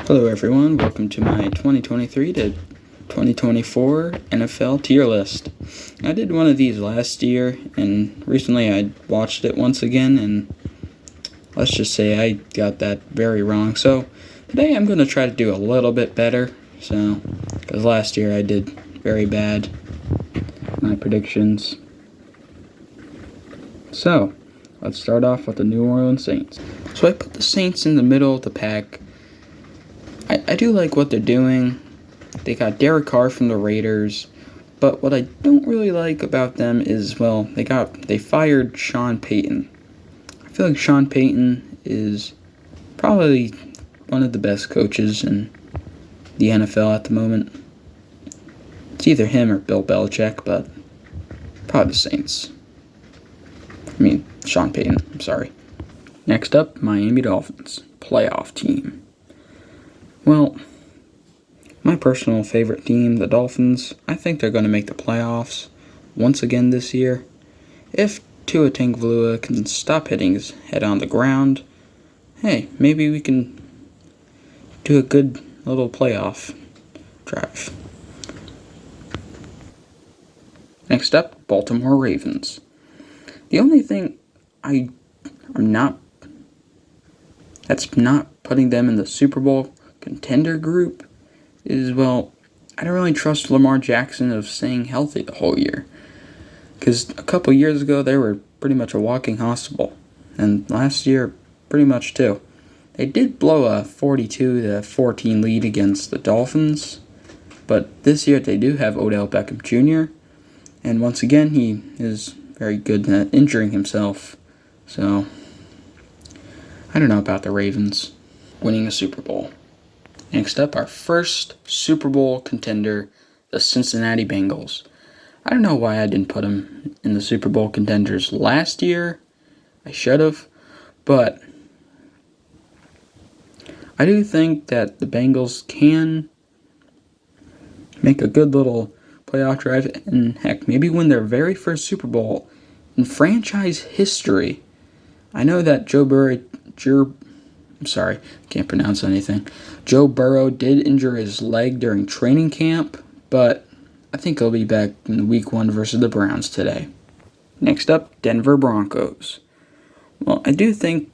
Hello everyone, welcome to my 2023 to 2024 NFL tier list. I did one of these last year, and recently I watched it once again, and let's just say I got that very wrong. So today I'm going to try to do a little bit better, because last year I did very bad, my predictions. So let's start off with the New Orleans Saints. So I put the Saints in the middle of the pack. I do like what they're doing. They got Derek Carr from the Raiders, but what I don't really like about them is, well, they fired Sean Payton. I feel like Sean Payton is probably one of the best coaches in the NFL at the moment. It's either him or Bill Belichick, but probably the Saints. Sean Payton, I'm sorry. Next up, Miami Dolphins, playoff team. Well, my personal favorite team, the Dolphins, I think they're going to make the playoffs once again this year. If Tua Tagovailoa can stop hitting his head on the ground, hey, maybe we can do a good little playoff drive. Next up, Baltimore Ravens. The only thing that's not putting them in the Super Bowl contender group is, well, I don't really trust Lamar Jackson of staying healthy the whole year. Because a couple years ago, they were pretty much a walking hospital. And last year, pretty much too. They did blow a 42-14 lead against the Dolphins. But this year, they do have Odell Beckham Jr. And once again, he is very good at injuring himself. So, I don't know about the Ravens winning a Super Bowl. Next up, our first Super Bowl contender, the Cincinnati Bengals. I don't know why I didn't put them in the Super Bowl contenders last year. I should have. But I do think that the Bengals can make a good little playoff drive and, heck, maybe win their very first Super Bowl in franchise history. I know that Joe Burrow did injure his leg during training camp, but I think he'll be back in week 1 versus the Browns today. Next up, Denver Broncos. Well, I do think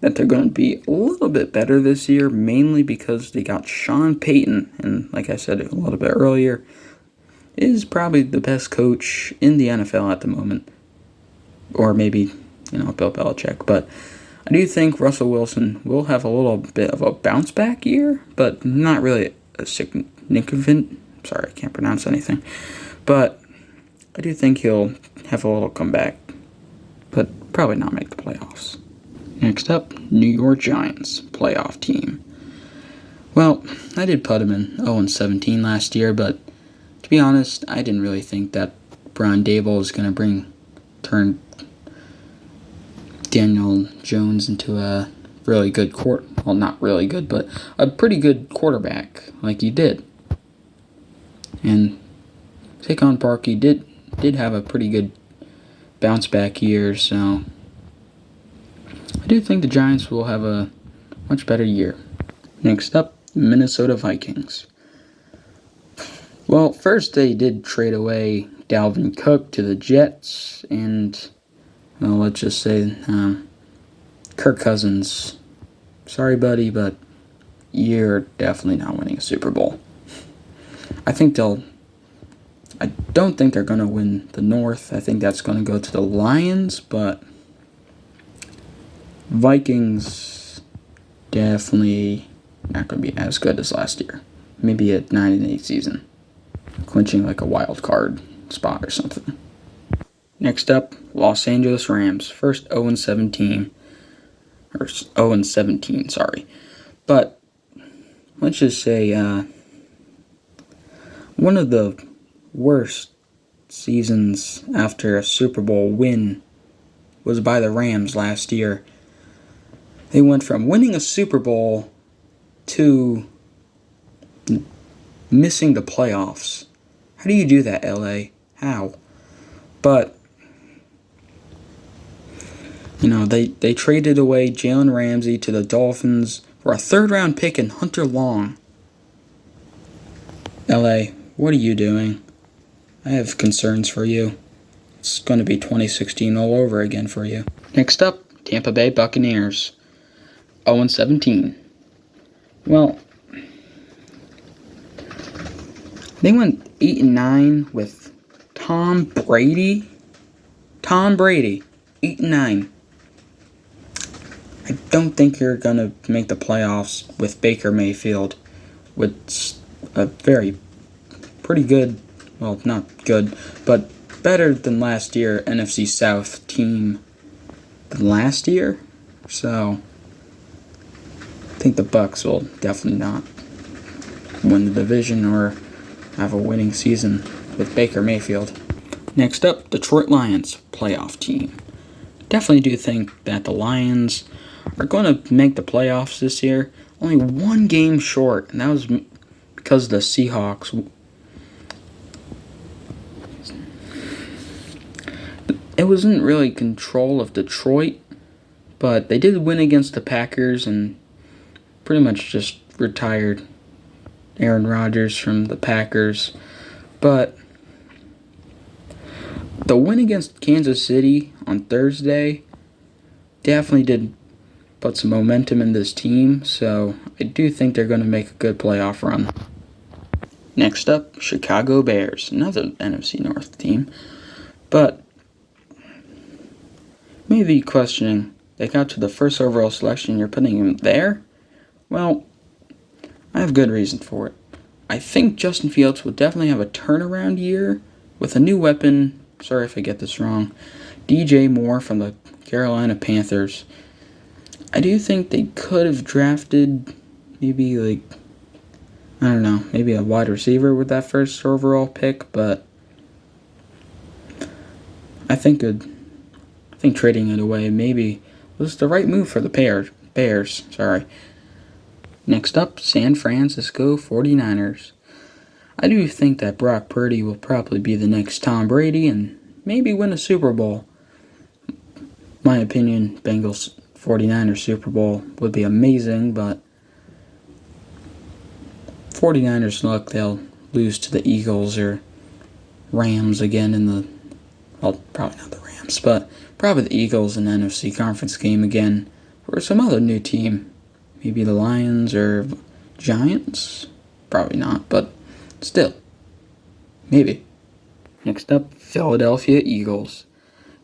that they're going to be a little bit better this year, mainly because they got Sean Payton, and like I said a little bit earlier, is probably the best coach in the NFL at the moment. Or maybe, Bill Belichick, but I do think Russell Wilson will have a little bit of a bounce back year, but not really a significant. Sorry, I can't pronounce anything. But I do think he'll have a little comeback, but probably not make the playoffs. Next up, New York Giants, playoff team. Well, I did put him in 0-17 last year, but to be honest, I didn't really think that Brian Daboll is going to turn Daniel Jones into a really good not really good, but a pretty good quarterback like he did. And Saquon Barkley did have a pretty good bounce back year, so I do think the Giants will have a much better year. Next up, Minnesota Vikings. Well, first they did trade away Dalvin Cook to the Jets, and well, let's just say Kirk Cousins, sorry buddy, but you're definitely not winning a Super Bowl. I don't think they're going to win the North. I think that's going to go to the Lions, but Vikings definitely not going to be as good as last year. Maybe a 9-8 season, clinching like a wild card spot or something. Next up, Los Angeles Rams, first 0-17, sorry. But let's just say one of the worst seasons after a Super Bowl win was by the Rams last year. They went from winning a Super Bowl to missing the playoffs. How do you do that, LA? How? But they traded away Jalen Ramsey to the Dolphins for a third-round pick in Hunter Long. LA, what are you doing? I have concerns for you. It's going to be 2016 all over again for you. Next up, Tampa Bay Buccaneers. 0-17. Well, they went 8-9 with Tom Brady. Tom Brady, 8-9. I don't think you're going to make the playoffs with Baker Mayfield, with a pretty good, well, not good, but better than last year NFC South team than last year. So I think the Bucs will definitely not win the division or have a winning season with Baker Mayfield. Next up, Detroit Lions, playoff team. Definitely do think that the Lions are going to make the playoffs this year. Only one game short, and that was because the Seahawks. It wasn't really control of Detroit, but they did win against the Packers and pretty much just retired Aaron Rodgers from the Packers. But the win against Kansas City on Thursday definitely did put some momentum in this team, so I do think they're going to make a good playoff run. Next up, Chicago Bears, another NFC North team. But maybe questioning, they got to the first overall selection, you're putting him there? Well, I have good reason for it. I think Justin Fields will definitely have a turnaround year with a new weapon. Sorry if I get this wrong. DJ Moore from the Carolina Panthers. I do think they could have drafted maybe maybe a wide receiver with that first overall pick, but I think trading it away maybe was the right move for the Bears. Sorry. Next up, San Francisco 49ers. I do think that Brock Purdy will probably be the next Tom Brady and maybe win a Super Bowl. My opinion, Bengals 49ers Super Bowl would be amazing, but 49ers look they'll lose to the Eagles or Rams again probably not the Rams, but probably the Eagles in the NFC Conference game again, or some other new team. Maybe the Lions or Giants? Probably not, but still. Maybe. Next up, Philadelphia Eagles.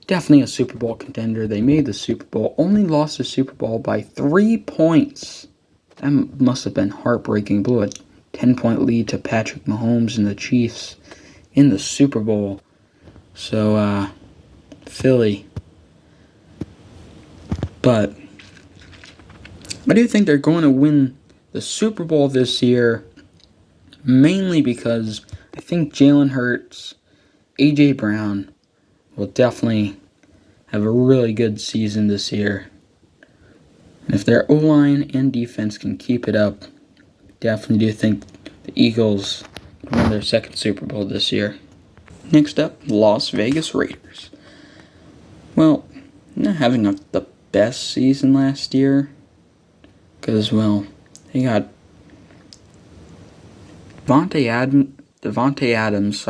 Definitely a Super Bowl contender. They made the Super Bowl, only lost the Super Bowl by 3 points. That must have been heartbreaking. Blew a 10-point lead to Patrick Mahomes and the Chiefs in the Super Bowl. So, Philly. But I do think they're going to win the Super Bowl this year, mainly because I think Jalen Hurts, A.J. Brown will definitely have a really good season this year. And if their O-line and defense can keep it up, definitely do think the Eagles will win their second Super Bowl this year. Next up, Las Vegas Raiders. Well, not having the best season last year, because, they got Devontae Adams,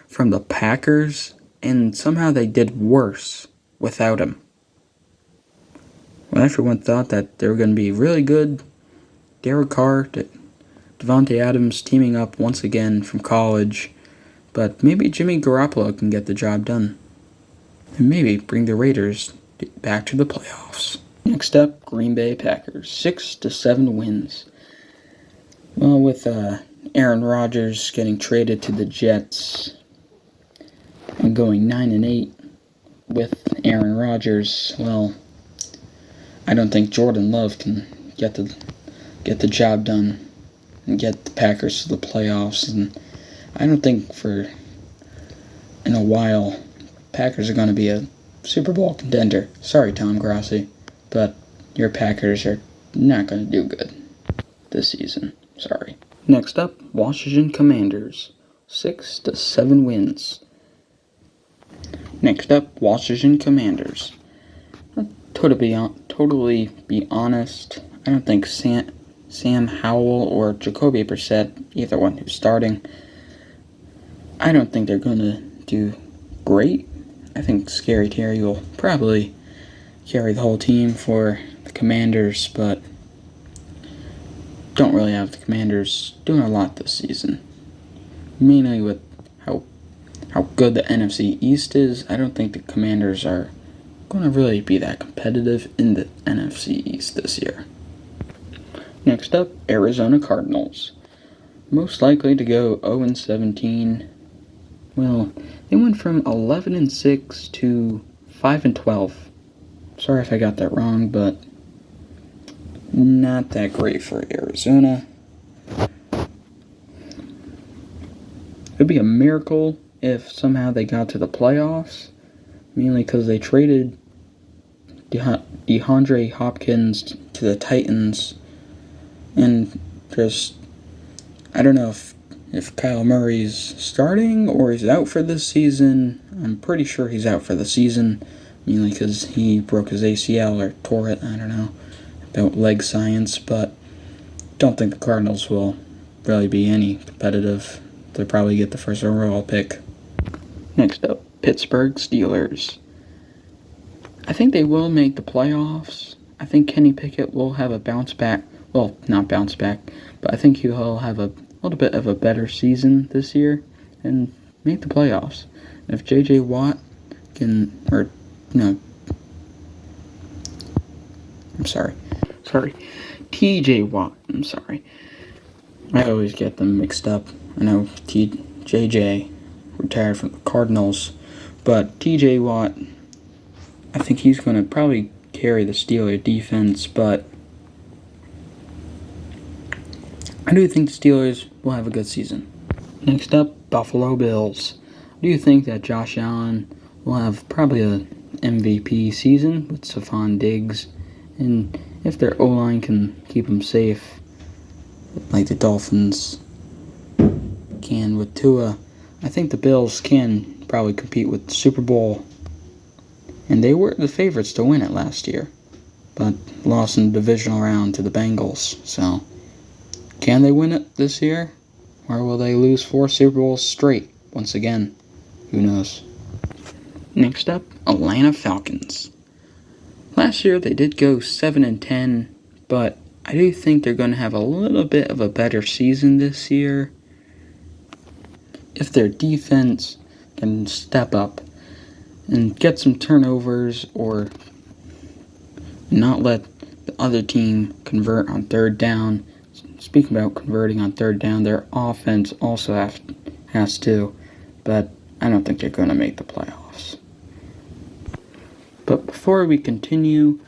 from the Packers, and somehow they did worse without him. When everyone thought that they were going to be really good, Derek Carr, Devontae Adams teaming up once again from college, but maybe Jimmy Garoppolo can get the job done, and maybe bring the Raiders back to the playoffs. Next up, Green Bay Packers, 6-7 wins. Well, with Aaron Rodgers getting traded to the Jets and going 9-8 with Aaron Rodgers, well, I don't think Jordan Love can get the job done and get the Packers to the playoffs. And I don't think in a while Packers are going to be a Super Bowl contender. Sorry, Tom Grossi, but your Packers are not going to do good this season. Sorry. Next up, Washington Commanders, 6-7 wins. Next up, Washington Commanders. Totally be honest, I don't think Sam Howell or Jacoby Brissett, either one who's starting, I don't think they're going to do great. I think Scary Terry will probably carry the whole team for the Commanders, but don't really have the Commanders doing a lot this season. Mainly with how good the NFC East is, I don't think the Commanders are going to really be that competitive in the NFC East this year. Next up, Arizona Cardinals. Most likely to go 0-17. Well, they went from 11-6 to 5-12. Sorry if I got that wrong, but not that great for Arizona. It'd be a miracle if somehow they got to the playoffs, mainly because they traded DeAndre Hopkins to the Titans, and just, I don't know if Kyle Murray's starting or he's out for this season. I'm pretty sure he's out for the season, mainly because he broke his ACL or tore it. I don't know about leg science, but don't think the Cardinals will really be any competitive. They'll probably get the first overall pick. Next up, Pittsburgh Steelers. I think they will make the playoffs. I think Kenny Pickett will have a bounce back. Well, not bounce back, but I think he'll have a little bit of a better season this year and make the playoffs. If J.J. Watt can, T.J. Watt, I always get them mixed up. I know J.J. retired from the Cardinals, but T.J. Watt, I think he's going to probably carry the Steelers defense, but I do think the Steelers will have a good season. Next up, Buffalo Bills. I do think that Josh Allen will have probably an MVP season with Stephon Diggs, and if their O-line can keep them safe, like the Dolphins can with Tua, I think the Bills can probably compete with the Super Bowl. And they were the favorites to win it last year, but lost in the divisional round to the Bengals. So, can they win it this year? Or will they lose 4 Super Bowls straight once again? Who knows? Next up, Atlanta Falcons. Last year they did go 7-10, but I do think they're going to have a little bit of a better season this year if their defense can step up and get some turnovers or not let the other team convert on third down. Speaking about converting on third down, their offense also has to, but I don't think they're going to make the playoffs. But before we continue,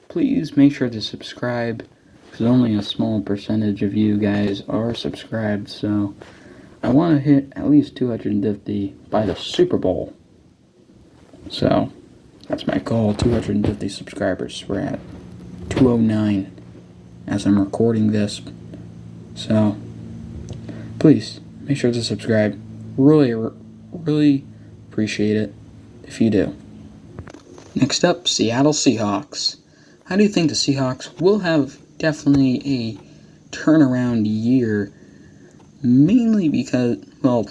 please make sure to subscribe, because only a small percentage of you guys are subscribed, so I want to hit at least 250 by the Super Bowl. So, that's my goal, 250 subscribers. We're at 209 as I'm recording this. So, please, make sure to subscribe. Really appreciate it if you do. Next up, Seattle Seahawks. How do you think the Seahawks will have definitely a turnaround year? Mainly because, well,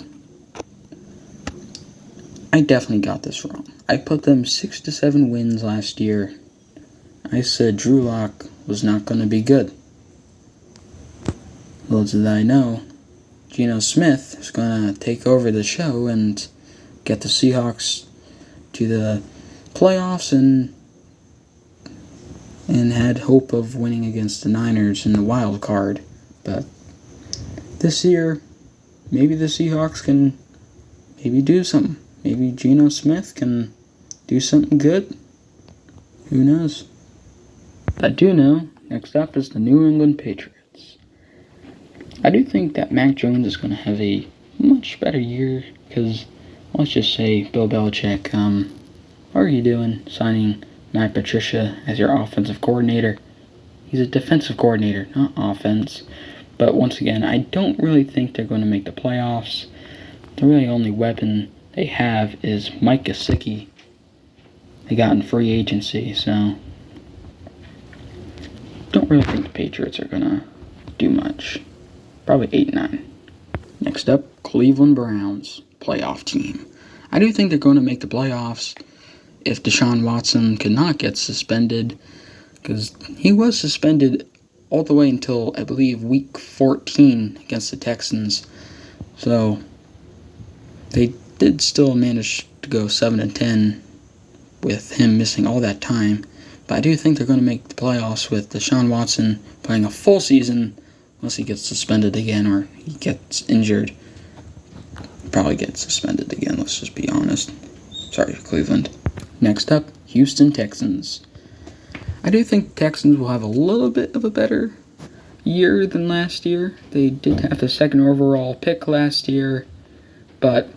I definitely got this wrong. I put them 6-7 wins last year. I said Drew Lock was not going to be good. Little did I know, Geno Smith is going to take over the show and get the Seahawks to the playoffs and had hope of winning against the Niners in the wild card. But this year, maybe the Seahawks can maybe do something. Maybe Geno Smith can do something good. Who knows? I do know, next up is the New England Patriots. I do think that Mac Jones is going to have a much better year because, let's just say, Bill Belichick, what are you doing signing Matt Patricia as your offensive coordinator? He's a defensive coordinator, not offense. But once again, I don't really think they're going to make the playoffs. The really only weapon they have is Mike Gesicki. They got in free agency, so don't really think the Patriots are gonna do much. Probably 8-9. Next up, Cleveland Browns, playoff team. I do think they're going to make the playoffs if Deshaun Watson cannot get suspended, because he was suspended all the way until, I believe, week 14 against the Texans. So they did still manage to go 7-10 with him missing all that time. But I do think they're going to make the playoffs with Deshaun Watson playing a full season, unless he gets suspended again or he gets injured. Probably gets suspended again, let's just be honest. Sorry, Cleveland. Next up, Houston Texans. I do think the Texans will have a little bit of a better year than last year. They did have the second overall pick last year, but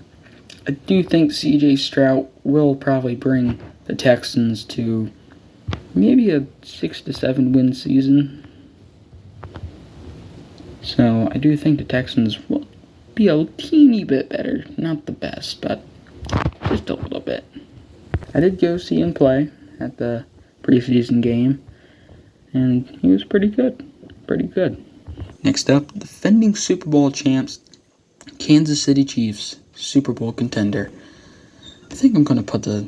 I do think C.J. Stroud will probably bring the Texans to maybe a 6-7 win season. So I do think the Texans will be a teeny bit better. Not the best, but just a little bit. I did go see him play at the preseason game, and he was pretty good. Pretty good. Next up, defending Super Bowl champs, Kansas City Chiefs, Super Bowl contender. I think I'm going to put the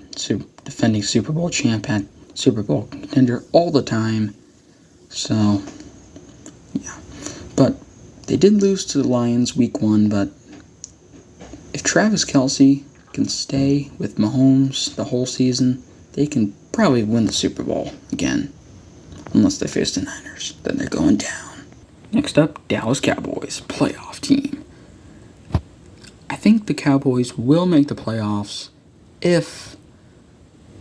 defending Super Bowl champ at Super Bowl contender all the time. So, yeah. But they did lose to the Lions week 1, but if Travis Kelce can stay with Mahomes the whole season, they can probably win the Super Bowl again. Unless they face the Niners, then they're going down. Next up, Dallas Cowboys, playoff team. I think the Cowboys will make the playoffs if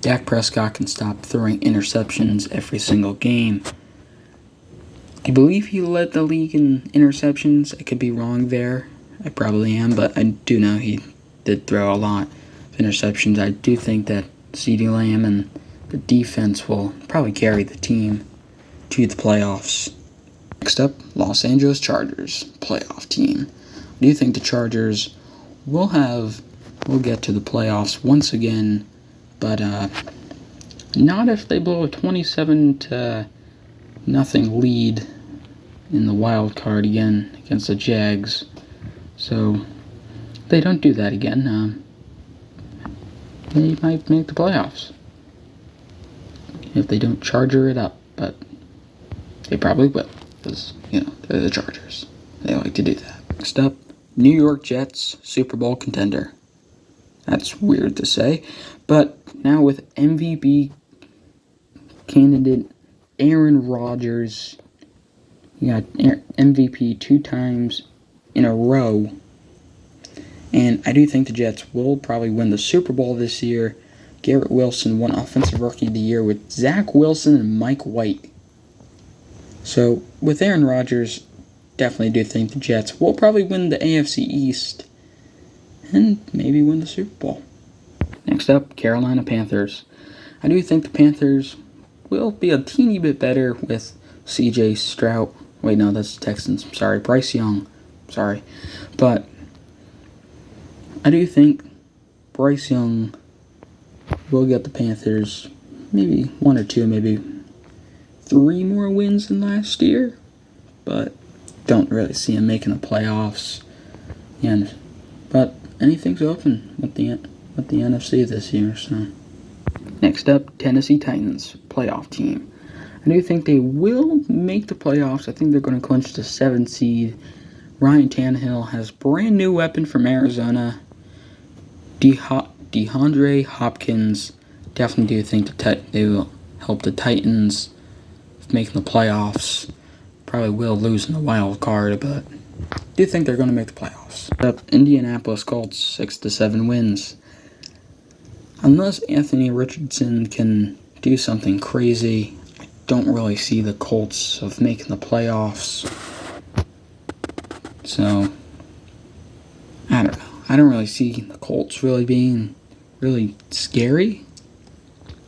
Dak Prescott can stop throwing interceptions every single game. I believe he led the league in interceptions. I could be wrong there. I probably am, but I do know he did throw a lot of interceptions. I do think that CeeDee Lamb and the defense will probably carry the team to the playoffs. Next up, Los Angeles Chargers, playoff team. Do you think the Chargers will get to the playoffs once again, but not if they blow a 27-0 lead in the wild card again against the Jags. So they don't do that again. They might make the playoffs if they don't Charger it up, but they probably will, because, they're the Chargers. They like to do that. Next up, New York Jets, Super Bowl contender. That's weird to say, but now with MVP candidate Aaron Rodgers, you got MVP 2 times in a row, and I do think the Jets will probably win the Super Bowl this year. Garrett Wilson won Offensive Rookie of the Year with Zach Wilson and Mike White. So, with Aaron Rodgers, definitely do think the Jets will probably win the AFC East and maybe win the Super Bowl. Next up, Carolina Panthers. I do think the Panthers will be a teeny bit better with C.J. Stroud. Wait, no, that's the Texans. I'm sorry, Bryce Young. Sorry. But I do think Bryce Young will get the Panthers maybe 1 or 2, maybe 3 more wins than last year, but don't really see him making the playoffs. But anything's open with the NFC this year. So next up, Tennessee Titans, playoff team. I do think they will make the playoffs. I think they're going to clinch the 7th seed. Ryan Tannehill has brand new weapon from Arizona. DeAndre Hopkins. Definitely do think they will help the Titans making the playoffs. Probably will lose in the wild card, but do think they're going to make the playoffs. Up Indianapolis Colts, 6-7 wins. Unless Anthony Richardson can do something crazy, I don't really see the Colts of making the playoffs. So I don't know. I don't really see the Colts really being really scary.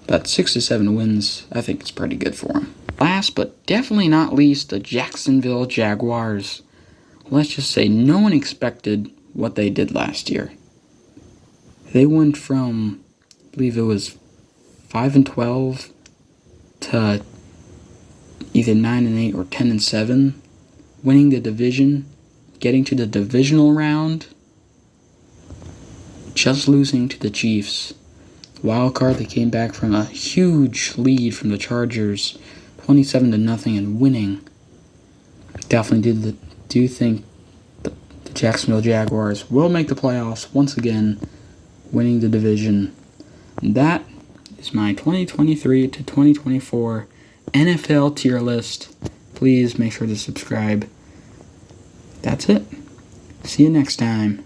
But 6-7 wins, I think it's pretty good for them. Last but definitely not least, the Jacksonville Jaguars. Let's just say no one expected what they did last year. They went from, I believe it was 5-12 to either 9-8 or 10-7, winning the division, getting to the divisional round, just losing to the Chiefs. Wild card, they came back from a huge lead from the Chargers, 27-0, and winning. Definitely do think the Jacksonville Jaguars will make the playoffs once again, winning the division. And that is my 2023 to 2024 NFL tier list. Please make sure to subscribe. That's it. See you next time.